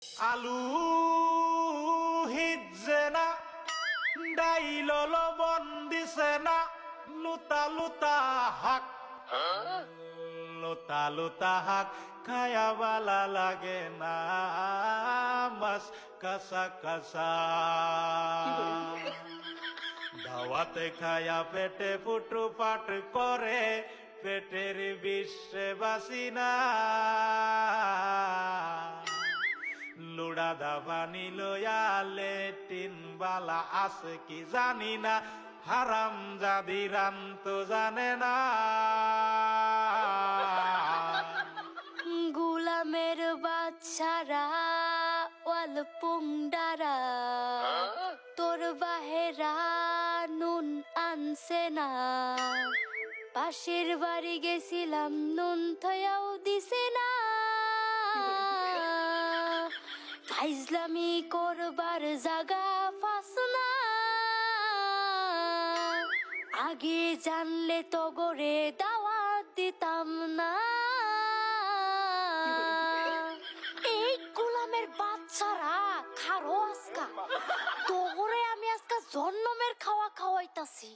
আলু হিজে না ডাইল লবণ দিছে না লুতা লুতা হাক লুতা লুতা হাক খায়া বালা লাগে না মাছ কাঁচা কাঁচা দাওয়াতে খায়া পেটে ফুটু পাট করে পেটের বিশ্বে বাসি না লুড়া দাবানি লয়া লেটিন বালা আছে কি জানি না হারাম জাদি রান তো জানে না গুলামের বাচ্চারা ওয়াল পুংডারা তোর বাহেরা নুন আনছে না পাশের বাড়ি গেছিলাম নুন থয়াও দিছে না ফাইজলামি করবার জাগা ফাস না আগে জানলে তো গরে দাওয়াত দিতাম না এই গোলামের বাচ্চারা খারো আজকা তোরে আমি আজকা জন্মের খাওয়া খাওয়াইতাছি।